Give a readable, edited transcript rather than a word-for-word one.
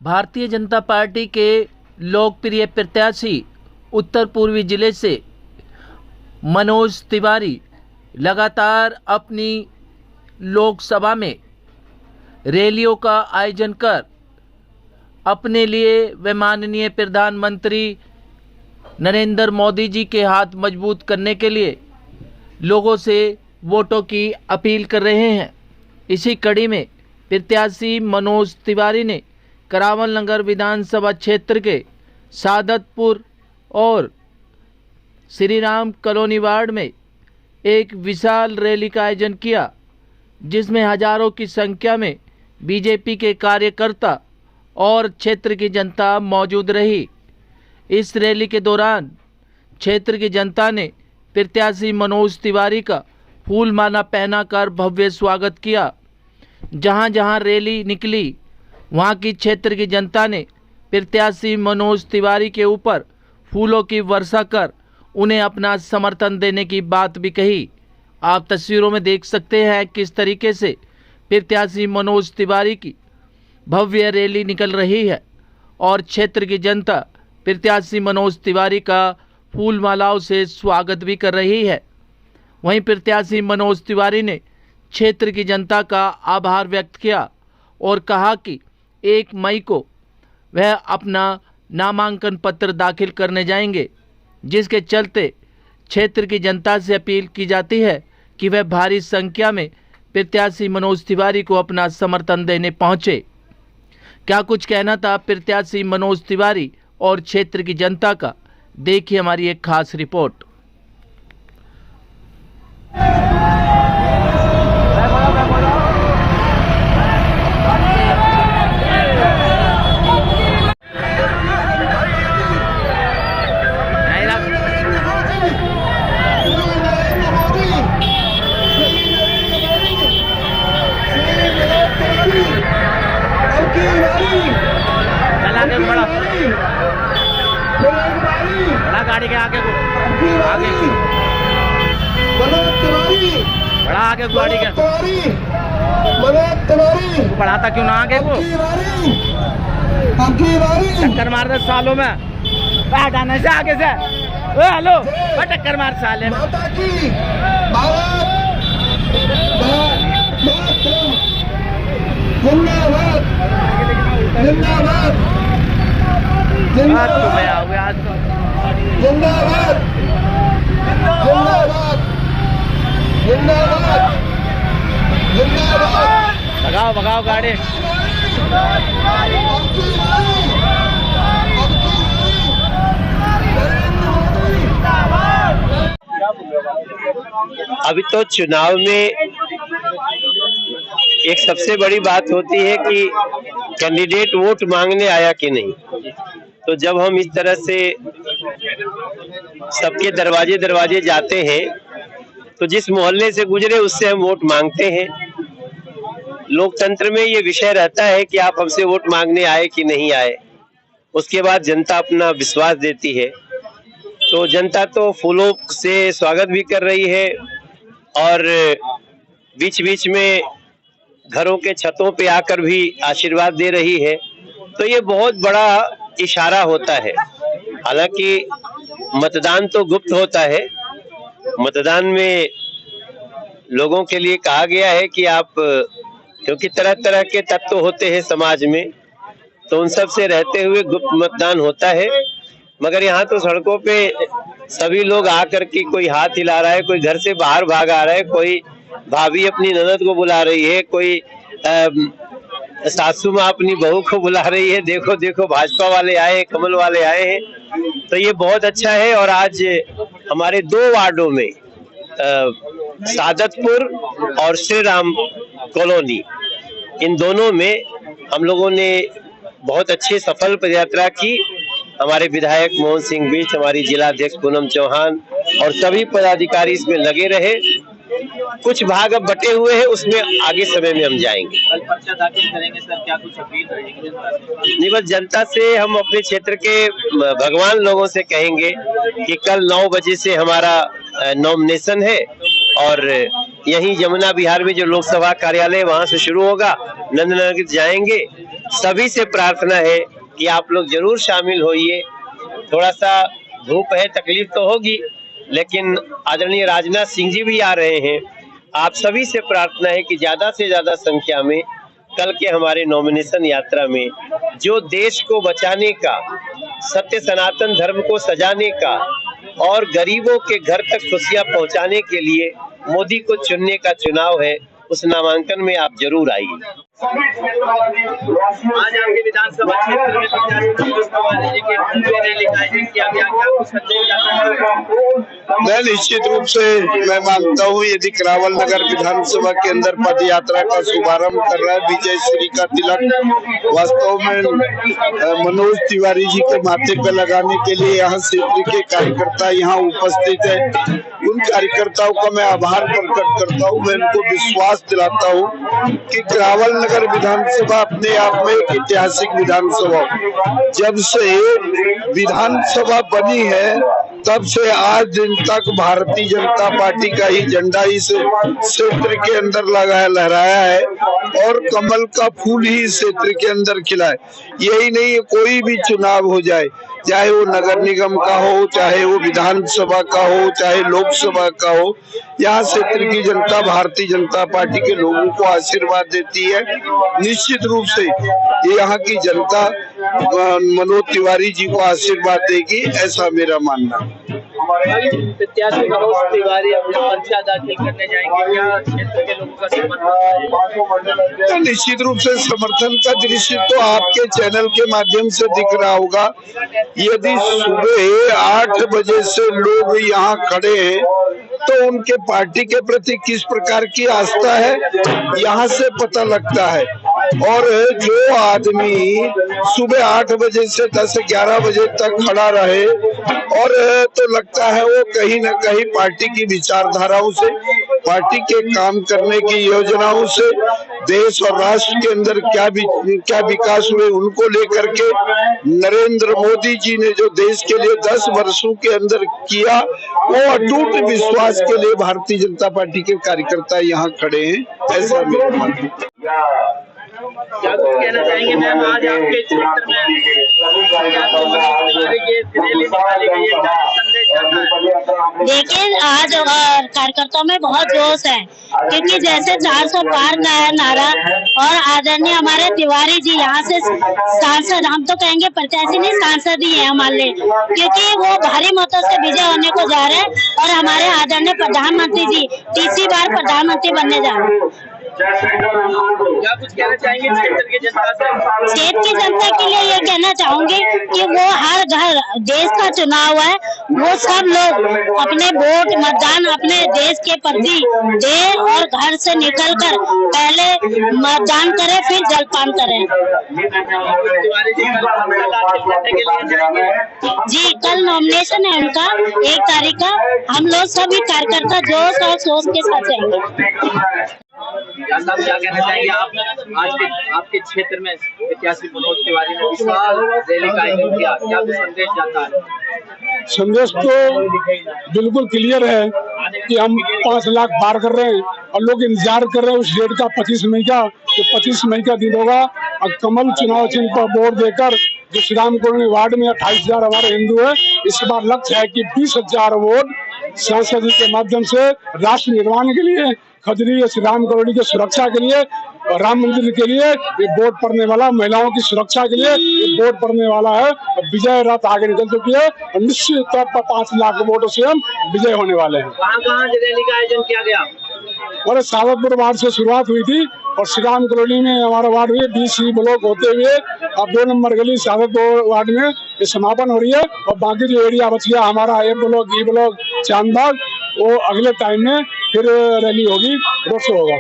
Bharatiya Janata party के लोकप्रिय प्रत्याशी उत्तर पूर्वी जिले से मनोज तिवारी लगातार अपनी लोकसभा में रैलियों का आयोजन कर अपने लिए व माननीय प्रधानमंत्री नरेंद्र मोदी जी के हाथ मजबूत करने के लिए लोगों से वोटों की अपील कर रहे हैं। इसी कड़ी में प्रत्याशी मनोज तिवारी ने करावल नगर विधानसभा क्षेत्र के सादतपुर और श्री राम कॉलोनी वार्ड में एक विशाल रैली का आयोजन किया, जिसमें हजारों की संख्या में बीजेपी के कार्यकर्ता और क्षेत्र की जनता मौजूद रही। इस रैली के दौरान क्षेत्र की जनता ने प्रत्याशी मनोज तिवारी का फूल माला पहनाकर भव्य स्वागत किया। जहां जहां रैली निकली वहां की क्षेत्र की जनता ने प्रत्याशी मनोज तिवारी के ऊपर फूलों की वर्षा कर उन्हें अपना समर्थन देने की बात भी कही। आप तस्वीरों में देख सकते हैं किस तरीके से प्रत्याशी मनोज तिवारी की भव्य रैली निकल रही है और क्षेत्र की जनता प्रत्याशी मनोज तिवारी का फूल मालाओं से स्वागत भी कर रही है। वहीं प्रत्याशी मनोज तिवारी ने क्षेत्र की जनता का आभार व्यक्त किया और कहा कि 1 मई को वह अपना नामांकन पत्र दाखिल करने जाएंगे, जिसके चलते क्षेत्र की जनता से अपील की जाती है कि वह भारी संख्या में प्रत्याशी मनोज तिवारी को अपना समर्थन देने पहुंचे। क्या कुछ कहना था प्रत्याशी मनोज तिवारी और क्षेत्र की जनता का, देखिए हमारी एक खास रिपोर्ट। बड़ा गाड़ी के आगे को आगे बड़ा आगे गाड़ी के बढ़ाता क्यों ना आगे को टक्कर मार दे सालों में हटाने से आगे से। हेलो टक्कर मार साले में। भगाओ भगाओ गाड़ी। अभी तो चुनाव में एक सबसे बड़ी बात होती है कि कैंडिडेट वोट मांगने आया कि नहीं। तो जब हम इस तरह से सबके दरवाजे दरवाजे जाते हैं तो जिस मोहल्ले से गुजरे उससे हम वोट मांगते हैं। लोकतंत्र में ये विषय रहता है कि आप हमसे वोट मांगने आए कि नहीं आए, उसके बाद जनता अपना विश्वास देती है। तो जनता तो फूलों से स्वागत भी कर रही है और बीच बीच में घरों के छतों पे आकर भी आशीर्वाद दे रही है। तो ये बहुत बड़ा इशारा होता है। हालांकि मतदान तो गुप्त होता है, मतदान में लोगों के लिए कहा गया है कि आप, क्योंकि तरह तरह के तत्व होते हैं समाज में, तो उन सब से रहते हुए गुप्त मतदान होता है। मगर यहाँ तो सड़कों पे सभी लोग आकर के कोई हाथ हिला रहा है, कोई घर से बाहर भाग आ रहा है, कोई भाभी अपनी ननद को बुला रही है, कोई सासू माँ अपनी बहू को बुला रही है। देखो देखो भाजपा वाले आए, कमल वाले आए हैं। तो ये बहुत अच्छा है। और आज हमारे 2 वार्डों में सादतपुर और श्री राम कॉलोनी, इन दोनों में हम लोगों ने बहुत अच्छी सफल पदयात्रा की। हमारे विधायक मोहन सिंह बीच, हमारी जिलाध्यक्ष पूनम चौहान और सभी पदाधिकारी इसमें लगे रहे। कुछ भाग अब बटे हुए हैं, उसमें आगे समय में हम जाएंगे। कल पर्चा दाखिल करेंगे सर, क्या कुछ अपील रहेगी जनता से? नहीं, बस जनता से हम अपने क्षेत्र के भगवान लोगों से कहेंगे कि कल 9 बजे से हमारा नॉमिनेशन है और यहीं यमुना विहार में जो लोकसभा कार्यालय वहां से शुरू होगा, नंदनगर जाएंगे सभी से प्रार्थना है कि आप लोग जरूर शामिल होइए। थोड़ा सा धूप है, तकलीफ तो होगी, लेकिन आदरणीय राजनाथ सिंह जी भी आ रहे हैं। आप सभी से प्रार्थना है कि ज्यादा से ज्यादा संख्या में कल के हमारे नॉमिनेशन यात्रा में जो देश को बचाने का, सत्य सनातन धर्म को सजाने का और गरीबों के घर तक खुशियां पहुंचाने के लिए मोदी को चुनने का चुनाव है, उस नामांकन में आप जरूर आइए। आज आपके विधानसभा क्षेत्र में मैं निश्चित रूप से मैं मानता हूँ, यदि करावल नगर विधानसभा के अंदर पद यात्रा का शुभारंभ कर रहा है विजय श्री का तिलक वास्तव में मनोज तिवारी जी के माथे पे लगाने के लिए यहाँ क्षेत्र के कार्यकर्ता यहाँ उपस्थित है। उन कार्यकर्ताओं का मैं आभार प्रकट करता हूँ। मैं उनको विश्वास दिलाता हूँ कि करावल नगर विधानसभा अपने आप में एक ऐतिहासिक विधानसभा, जब से विधानसभा बनी है तब से आज दिन तक भारतीय जनता पार्टी का ही झंडा इस क्षेत्र के अंदर लहराया है और कमल का फूल ही इस क्षेत्र के अंदर खिला है। यही नहीं, कोई भी चुनाव हो जाए, चाहे वो नगर निगम का हो, चाहे वो विधानसभा का हो, चाहे लोकसभा का हो, यहाँ क्षेत्र की जनता भारतीय जनता पार्टी के लोगों को आशीर्वाद देती है। निश्चित रूप से यहाँ की जनता मनोज तिवारी जी को आशीर्वाद देगी, ऐसा मेरा मानना है। प्रत्याशी मनोज तिवारी अपना पर्चा दाखिल करने जाएंगे, क्या क्षेत्र के लोगों का समर्थन है? निश्चित रूप से समर्थन का दृश्य तो आपके चैनल के माध्यम से दिख रहा होगा। यदि सुबह 8 बजे से लोग यहाँ खड़े हैं तो उनके पार्टी के प्रति किस प्रकार की आस्था है यहाँ से पता लगता है। और जो आदमी सुबह 8 बजे से 10-11 बजे तक खड़ा रहे और तो लगता है वो कहीं न कहीं पार्टी की विचारधाराओं से, पार्टी के काम करने की योजनाओं से, देश और राष्ट्र के अंदर क्या विकास हुए उनको लेकर के नरेंद्र मोदी जी ने जो देश के लिए 10 वर्षों के अंदर किया, वो अटूट विश्वास के लिए भारतीय जनता पार्टी के कार्यकर्ता यहाँ खड़े हैं, ऐसा मेरा मानना है। क्या कुछ कहना चाहेंगे मैम, आज आपके क्षेत्र में देखिए आज कार्यकर्ताओं में बहुत जोश है, क्योंकि जैसे 400 पार का है नारा और आदरणीय हमारे तिवारी जी यहाँ से सांसद, हम तो कहेंगे प्रत्याशी नहीं सांसद ही है हमारे लिए, क्योंकि वो भारी मतों से विजय होने को जा रहे हैं और हमारे आदरणीय प्रधानमंत्री जी तीसरी बार प्रधानमंत्री बनने जा रहे हैं। क्या कुछ कहना चाहेंगे क्षेत्र की जनता से? क्षेत्र की जनता के लिए ये कहना चाहूंगी कि वो हर घर, देश का चुनाव है, वो सब लोग अपने वोट मतदान अपने देश के प्रति दे और घर से निकलकर पहले मतदान करें फिर जलपान करें। जी कल नॉमिनेशन है उनका 1 तारीख का। हम लोग सभी कार्यकर्ता जोश और सोच के साथ जाएंगे। क्या कहना चाहेंगे आप? आज के आपके क्षेत्र में प्रत्याशी मनोज तिवारी ने विशाल रैली का आयोजन किया, क्या कुछ संदेश जाता है? संदेश तो बिल्कुल क्लियर है कि हम 5 लाख पार कर रहे हैं और लोग इंतजार कर रहे हैं उस डेट का 25 मई का। तो 25 मई का दिन होगा और कमल चुनाव चिन्ह पर वोट देकर जो श्री राम कॉलोनी वार्ड में 28,000 हमारे हिंदू है, इस बार लक्ष्य है कि 20,000 वोट सांसद जी के माध्यम से राष्ट्र निर्माण के लिए, खजरी श्री राम कॉलोनी की सुरक्षा के लिए और राम मंदिर के लिए ये वोट पड़ने वाला, महिलाओं की सुरक्षा के लिए ये वोट पड़ने वाला है। और विजय रथ आगे निकल चुकी है और निश्चित तौर पर 5 लाख वोटों से हम विजय होने वाले हैं। कहाँ रैली का आयोजन किया गया? और सावतपुर वार्ड से शुरुआत हुई थी और श्री राम कॉलोनी में हमारा वार्ड हुई, BC ब्लॉक होते हुए अब 2 नंबर गली सावतपुर वार्ड में ये समापन हो रही है। और बाकी जो एरिया बच गया हमारा A block, E block, Chandbagh, वो अगले टाइम में फिर रैली होगी, रोड शो होगा।